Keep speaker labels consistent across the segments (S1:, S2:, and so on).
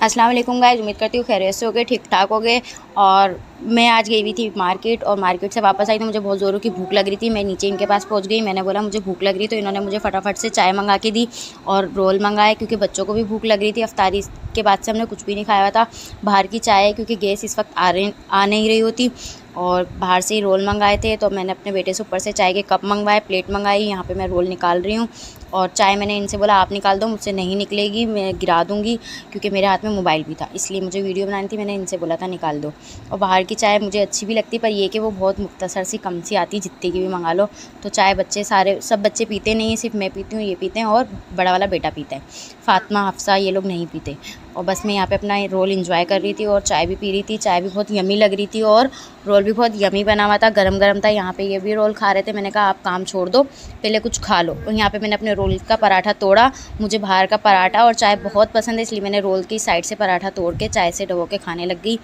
S1: अस्सलाम वालेकुम गाइस, उम्मीद करती हूँ खैरियत से हो गए, ठीक ठाक हो गए। और मैं आज गई हुई थी मार्केट और मार्केट से वापस आई तो मुझे बहुत ज़ोरों की भूख लग रही थी। मैं नीचे इनके पास पहुँच गई, मैंने बोला मुझे भूख लग रही, तो इन्होंने मुझे फटाफट से चाय मंगा के दी और रोल मंगाए क्योंकि बच्चों को भी भूख लग रही थी। अफ्तारी के बाद से हमने कुछ भी नहीं खाया हुआ था। बाहर की चाय है क्योंकि गैस इस वक्त आ नहीं रही होती, और बाहर से ही रोल मंगाए थे। तो मैंने अपने बेटे से ऊपर से चाय के कप मंगवाए, प्लेट मंगाई। यहाँ पे मैं रोल निकाल रही हूँ और चाय मैंने इनसे बोला आप निकाल दो, मुझसे नहीं निकलेगी, मैं गिरा दूँगी, क्योंकि मेरे हाथ में मोबाइल भी था, इसलिए मुझे वीडियो बनानी थी। मैंने इनसे बोला था निकाल दो। और बाहर की चाय मुझे अच्छी भी लगती, पर ये कि वो बहुत मुख्तसर सी कम सी आती, जितनी की भी मंगा लो। तो चाय बच्चे सब बच्चे पीते नहीं हैं, सिर्फ मैं पीती हूँ, ये पीते हैं और बड़ा वाला बेटा पीता है। फ़ातिमा, हफ्सा ये लोग नहीं पीते। और बस मैं यहाँ पे अपना रोल एंजॉय कर रही थी और चाय भी पी रही थी। चाय भी बहुत यमी लग रही थी और रोल भी बहुत यमी बना हुआ था, गरम गरम था। यहाँ पे ये भी रोल खा रहे थे। मैंने कहा आप काम छोड़ दो, पहले कुछ खा लो। और यहाँ पे मैंने अपने रोल का पराठा तोड़ा। मुझे बाहर का पराठा और चाय बहुत पसंद है, इसलिए मैंने रोल की साइड से पराठा तोड़ के चाय से डबो के खाने लग गई।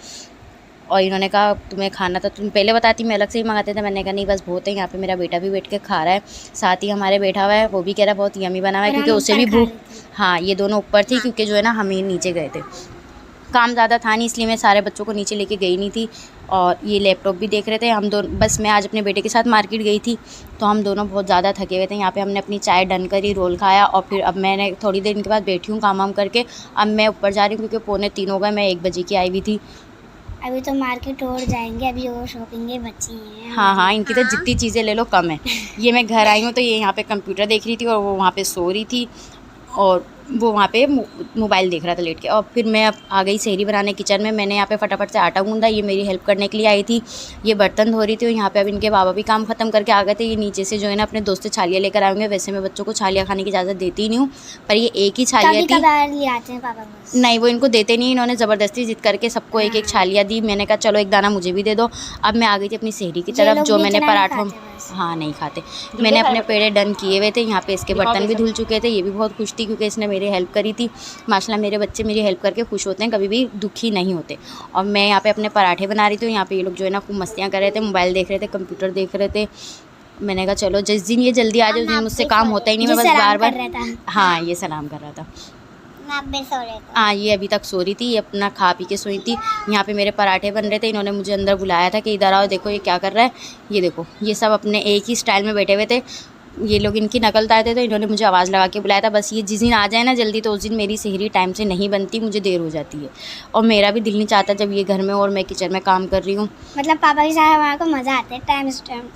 S1: और इन्होंने कहा तुम्हें खाना था तुम पहले बताती, मैं अलग से ही मंगाते थे। मैंने कहा नहीं बस बहुत है। यहाँ पे मेरा बेटा भी बैठ के खा रहा है, साथ ही हमारे बैठा हुआ है, वो भी कह रहा है बहुत यमी बना हुआ है, क्योंकि उसे भी भूख। हाँ, ये दोनों ऊपर थी क्योंकि जो है ना हम ही नीचे गए थे, काम ज़्यादा था नहीं, इसलिए मैं सारे बच्चों को नीचे लेके गई नहीं थी। और ये लैपटॉप भी देख रहे थे हम दोनों। बस मैं आज अपने बेटे के साथ मार्केट गई थी, तो हम दोनों बहुत ज़्यादा थके हुए थे। यहाँ पे हमने अपनी चाय डन करी, रोल खाया, और फिर अब मैंने थोड़ी देर इनके बाद बैठी हूँ काम वाम करके। अब मैं ऊपर जा रही हूँ क्योंकि 2:45 हो गए, मैं 1 बजे की आई हुई थी।
S2: अभी तो मार्केट और जाएंगे, अभी वो शॉपिंग बची हैं।
S1: हाँ, इनकी तो जितनी चीज़ें ले लो कम है। ये मैं घर आई हूँ तो ये यहाँ पे कंप्यूटर देख रही थी और वो वहाँ पे सो रही थी, और वो वहाँ पे मोबाइल देख रहा था लेट के। और फिर मैं अब आ गई सहरी बनाने किचन में। मैंने यहाँ पे फटाफट से आटा गूंदा, ये मेरी हेल्प करने के लिए आई थी। ये बर्तन धो रही थी और यहाँ पे अब इनके बाबा भी काम ख़त्म करके आ गए थे। ये नीचे से जो है ना अपने दोस्त से छालियाँ लेकर आएंगे। वैसे मैं बच्चों को छालियाँ खाने की इजाज़त देती ही नहीं हूँ, पर ये एक ही छालियाँ थी।
S2: ले आते हैं पापा बस।
S1: नहीं, वो इनको देते नहीं, इन्होंने ज़बरदस्ती जिद करके सबको एक एक छालियाँ दी। मैंने कहा चलो एक दाना मुझे भी दे दो। अब मैं आ गई थी अपनी सहरी की तरफ, जो मैंने पराठों। हाँ, नहीं खाते। मैंने अपने पेड़े डन किए हुए थे। यहाँ पे इसके बर्तन भी धुल चुके थे। ये भी बहुत खुश थी क्योंकि इसने मेरी हेल्प करी थी। माशाल्लाह मेरे बच्चे मेरी हेल्प करके खुश होते हैं, कभी भी दुखी नहीं होते। और मैं यहाँ पे अपने पराठे बना रही थी। यहाँ पे ये लोग जो है ना खूब मस्तियाँ कर रहे थे, मोबाइल देख रहे थे, कंप्यूटर देख रहे थे। मैंने कहा चलो जिस दिन ये जल्दी आ जाए उस दिन मुझसे काम होता ही नहीं, मैं बस बार बार। हाँ, ये सलाम कर रहा था। हाँ, ये अभी तक सो रही थी, ये अपना खा पी के सोई थी। यहाँ पे मेरे पराठे बन रहे थे, इन्होंने मुझे अंदर बुलाया था कि इधर आओ, देखो ये क्या कर रहा है। ये देखो, ये सब अपने एक ही स्टाइल में बैठे हुए थे। ये लोग इनकी नकल उतारे थे, तो इन्होंने मुझे आवाज़ लगा के बुलाया था। बस ये जिस दिन आ जाए ना जल्दी, तो उस दिन मेरी सहरी टाइम से नहीं बनती, मुझे देर हो जाती है। और मेरा भी दिल नहीं चाहता जब ये घर में और मैं किचन में काम कर रही हूँ।
S2: मतलब पापा के साथ हमारे को मज़ा आता है, टाइम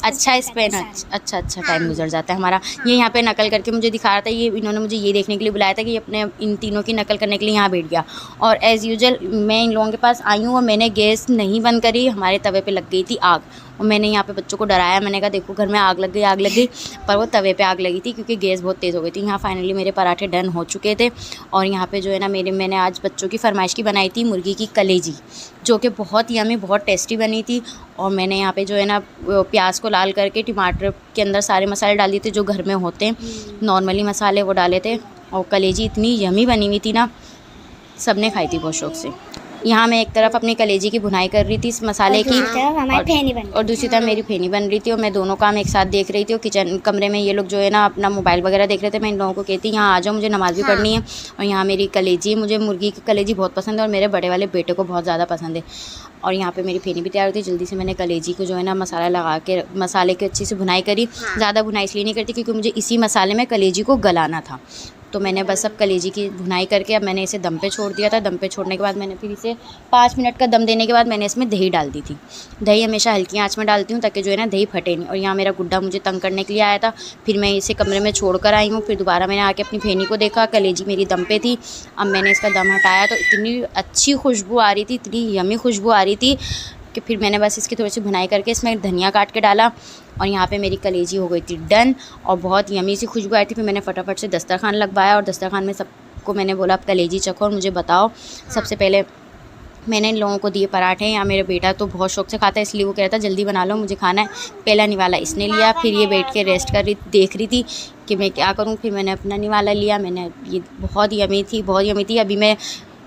S1: अच्छा स्पेंड, अच्छा टाइम गुजर जाता है हमारा। ये यहाँ पे नकल करके मुझे दिखा रहा था। ये इन्होंने मुझे ये देखने के लिए बुलाया था कि अपने इन तीनों की नकल करने के लिए यहाँ बैठ गया। और एज़ यूजुअल मैं इन लोगों के पास आई हूँ और मैंने गैस नहीं बंद करी, हमारे तवे पे लग गई थी आग। और मैंने यहाँ पे बच्चों को डराया, मैंने कहा देखो घर में आग लग गई, पर वो तवे पे आग लगी थी क्योंकि गैस बहुत तेज़ हो गई थी। यहाँ फाइनली मेरे पराठे डन हो चुके थे। और यहाँ पे जो है ना मैंने आज बच्चों की फरमाइश की बनाई थी मुर्गी की कलेजी, जो कि बहुत यमी, बहुत टेस्टी बनी थी। और मैंने यहाँ पे जो है ना प्याज को लाल करके टमाटर के अंदर सारे मसाले डाल दिए थे जो घर में होते हैं, नॉर्मली मसाले वो डाले थे। और कलेजी इतनी यमी बनी हुई थी ना, सब ने खाई थी बहुत शौक़ से। यहाँ मैं एक तरफ अपनी कलेजी की भुनाई कर रही थी इस मसाले की, और दूसरी तरफ मेरी फेनी बन रही थी। और मैं दोनों काम एक साथ देख रही थी। और किचन कमरे में ये लोग जो है ना अपना मोबाइल वगैरह देख रहे थे। मैं इन लोगों को कहती यहाँ आ जाओ, मुझे नमाज़ भी पढ़नी है। और यहाँ मेरी कलेजी, मुझे मुर्गी की कलेजी बहुत पसंद है और मेरे बड़े वाले बेटे को बहुत ज़्यादा पसंद है। और यहाँ पे मेरी फेनी भी तैयार होती। जल्दी से मैंने कलेजी को जो है ना मसाला लगा के, मसाले की अच्छी से भुनाई करी। ज़्यादा भुनाई इसलिए नहीं करती क्योंकि मुझे इसी मसाले में कलेजी को गलाना था। तो मैंने बस अब कलेजी की भुनाई करके अब मैंने इसे दम पे छोड़ दिया था। दम पे छोड़ने के बाद मैंने फिर इसे 5 मिनट का दम देने के बाद मैंने इसमें दही डाल दी थी। दही हमेशा हल्की आंच में डालती हूँ ताकि जो है ना दही फटे नहीं। और यहाँ मेरा गुड्डा मुझे तंग करने के लिए आया था, फिर मैं इसे कमरे में छोड़ कर आई हूँ। फिर दोबारा मैंने आके अपनी फेनी को देखा, कलेजी मेरी दम पे थी। अब मैंने इसका दम हटाया तो इतनी अच्छी खुशबू आ रही थी, इतनी यमी खुशबू आ रही थी कि फिर मैंने बस इसकी थोड़ी सी भुनाई करके इसमें धनिया काट के डाला। और यहाँ पे मेरी कलेजी हो गई थी डन और बहुत यमी सी खुशबू आई थी। फिर मैंने फटाफट से दस्तरखान लगवाया और दस्तरखान में सबको मैंने बोला आप कलेजी चखो और मुझे बताओ। सबसे पहले मैंने इन लोगों को दिए पराठे। या मेरा बेटा तो बहुत शौक से खाता है, इसलिए वो कह रहा था जल्दी बना लो, मुझे खाना है। पहला निवाला इसने लिया, फिर ये बैठ के रेस्ट कर रही देख रही थी कि मैं क्या करूँ। फिर मैंने अपना निवाला लिया। मैंने ये बहुत यमी थी, बहुत यमी थी। अभी मैं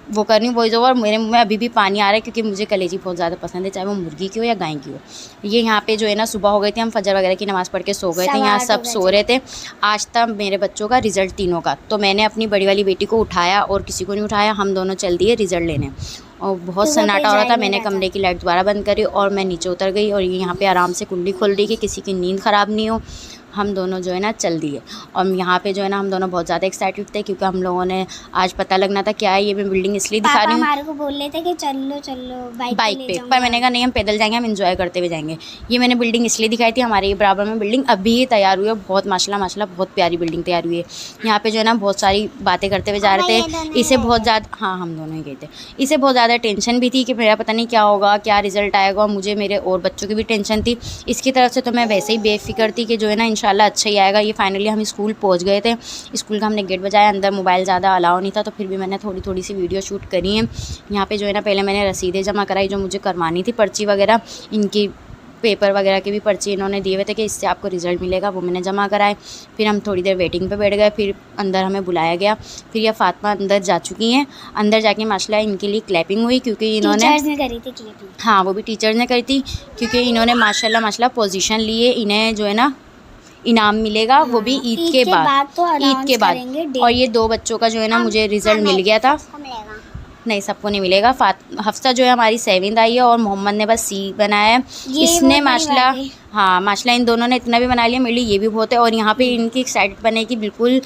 S1: वो कर रही हूँ वॉइस ओवर। मेरे मुंह में अभी भी पानी आ रहा है क्योंकि मुझे कलेजी बहुत ज़्यादा पसंद है, चाहे वो मुर्गी की हो या गाय की हो। ये यहाँ पे जो है ना सुबह हो गई थी, हम फजर वगैरह की नमाज़ पढ़ के सो गए थे, यहाँ सब सो रहे थे। आज था मेरे बच्चों का रिज़ल्ट तीनों का, तो मैंने अपनी बड़ी वाली बेटी को उठाया और किसी को नहीं उठाया, हम दोनों चल दिए रिज़ल्ट लेने। और बहुत सन्नाटा हो रहा था, मैंने कमरे की लाइट दोबारा बंद करी और मैं नीचे उतर गई और यहाँ पे आराम से कुंडी खोल दी कि किसी की नींद ख़राब नहीं हो। हम दोनों जो है ना चल दिए और यहाँ पे जो है ना हम दोनों बहुत ज़्यादा एक्साइटेड थे क्योंकि हम लोगों ने आज पता लगना था क्या है। ये मैं बिल्डिंग इसलिए दिखा रही हूँ,
S2: हमारे को बोल रहे थे कि चलो चलो
S1: बाइक पे, पर मैंने कहा नहीं हम पैदल जाएंगे, हम एंजॉय करते हुए जाएंगे। ये मैंने बिल्डिंग इसलिए दिखाई थी, हमारे ये बराबर में बिल्डिंग अभी ही तैयार हुई है, बहुत माशाल्लाह बहुत प्यारी बिल्डिंग तैयार हुई है। यहाँ पे जो है ना बहुत सारी बातें करते हुए जा रहे थे। इसे बहुत ज़्यादा, हाँ हम दोनों ही गए थे। इसे बहुत ज़्यादा टेंशन भी थी कि मेरा पता नहीं क्या होगा, क्या रिज़ल्ट आएगा। मुझे मेरे और बच्चों की भी टेंशन थी। इसकी तरफ से तो मैं वैसे ही बेफिक्र थी कि जो है ना इंशाल्लाह अच्छा ही आएगा। ये फाइनली हम स्कूल पहुंच गए थे। स्कूल का हमने गेट बजाया, अंदर मोबाइल ज़्यादा अलाउ नहीं था, तो फिर भी मैंने थोड़ी सी वीडियो शूट करी है। यहाँ पे जो है ना पहले मैंने रसीदें जमा कराई जो मुझे करवानी थी, पर्ची वगैरह, इनकी पेपर वगैरह के भी पर्ची इन्होंने दिए हुए थे कि इससे आपको रिज़ल्ट मिलेगा, वो मैंने जमा कराए। फिर हम थोड़ी देर वेटिंग पे बैठ गए, फिर अंदर हमें बुलाया गया। फिर ये फातिमा अंदर जा चुकी हैं। अंदर जाके माशाल्लाह इनके लिए क्लैपिंग हुई क्योंकि इन्होंने
S2: टीचर्स ने करी थी क्लैपिंग।
S1: हाँ वो भी टीचर्स ने करी थी क्योंकि इन्होंने माशाल्लाह पोजीशन लिए। इन्हें जो है ना इनाम मिलेगा, वो भी ईद के बाद,
S2: तो
S1: ईद के बाद। और ये 2 बच्चों का जो है ना मुझे रिज़ल्ट मिल गया था। नहीं सबको नहीं मिलेगा। हफ्सा जो है हमारी 7th आई है और मोहम्मद ने बस C बनाया है। इसने माशाल्लाह, हाँ माशाल्लाह इन दोनों ने इतना भी बना लिया, मेरे लिए ये भी बहुत है। और यहाँ पे इनकी एक्साइटेड बनने की बिल्कुल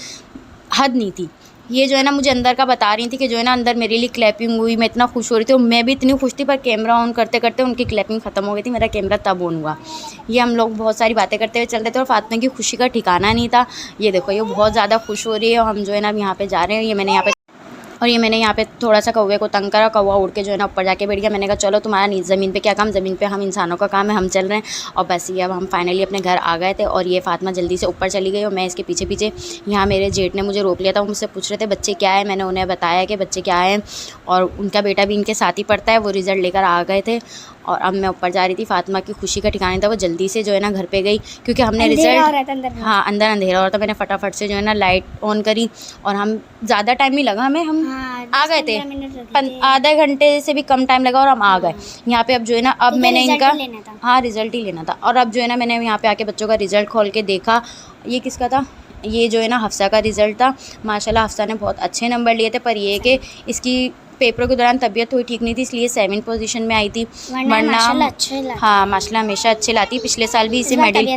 S1: हद नहीं थी। ये जो है ना मुझे अंदर का बता रही थी कि जो है ना अंदर मेरे लिए क्लैपिंग हुई, मैं इतना खुश हो रही थी और मैं भी इतनी खुश थी, पर कैमरा ऑन करते करते उनकी क्लैपिंग ख़त्म हो गई थी, मेरा कैमरा तब ऑन हुआ। ये हम लोग बहुत सारी बातें करते हुए चल रहे थे और फातिमा की खुशी का ठिकाना नहीं था। ये देखो ये बहुत ज़्यादा खुश हो रही है और हम जो है ना अब यहाँ पे जा रहे हैं। ये मैंने यहाँ पे थोड़ा सा कौवे को तंग करा, कौवा उड़ के जो है ना ऊपर जाके बैठ गया। मैंने कहा चलो तुम्हारा ज़मीन पे क्या काम, ज़मीन पे हम इंसानों का काम है, हम चल रहे हैं। और बस ये अब हम फाइनली अपने घर आ गए थे और ये फातिमा जल्दी से ऊपर चली गई और मैं इसके पीछे पीछे। यहाँ मेरे जेठ ने मुझे रोक लिया था, वो मुझसे पूछ रहे थे बच्चे क्या है। मैंने उन्हें बताया कि बच्चे क्या हैं और उनका बेटा भी इनके साथ ही पढ़ता है, वो रिज़ल्ट लेकर आ गए थे। और अब मैं ऊपर जा रही थी। फातिमा की खुशी का ठिकाना था, वो जल्दी से जो है ना घर पे गई क्योंकि हमने रिज़ल्ट, हाँ अंदर अंधेरा हो रहा था। मैंने फटाफट से जो है ना लाइट ऑन करी और हम ज़्यादा टाइम नहीं लगा हमें, हम आ गए थे। आधे घंटे से भी कम टाइम लगा और हम आ गए यहाँ पे। अब जो है ना अब मैंने इनका, हाँ रिज़ल्ट ही लेना था। और अब जो है ना मैंने यहाँ पे आके बच्चों का रिज़ल्ट खोल के देखा। ये किसका था? ये जो है ना हफ्सा का रिज़ल्ट था। माशाल्लाह हफ्सा ने बहुत अच्छे नंबर लिए थे, पर ये कि इसकी पेपरों के दौरान तबीयत थोड़ी ठीक नहीं थी, इसलिए 7th पोजीशन में आई थी। वरना हाँ माशाल्लाह हमेशा अच्छे लाती। पिछले साल भी इसे मेडल,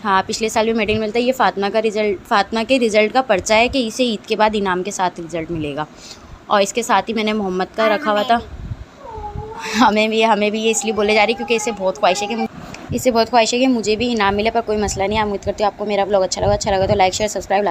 S1: हाँ पिछले साल भी मेडल मिलता है। ये फातिमा का रिज़ल्ट, फातिमा के रिज़ल्ट का पर्चा है कि इसे ईद के बाद इनाम के साथ रिज़ल्ट मिलेगा। और इसके साथ ही मैंने मोहम्मद का रखा हुआ था। हमें भी ये इसलिए बोले जा रही क्योंकि इसे बहुत ख्वाहिश है कि मुझे भी इनाम मिले, पर कोई मसला नहीं है। उम्मीद करती हूँ आपको मेरा ब्लॉग अच्छा लगा तो लाइक शेयर सब्सक्राइब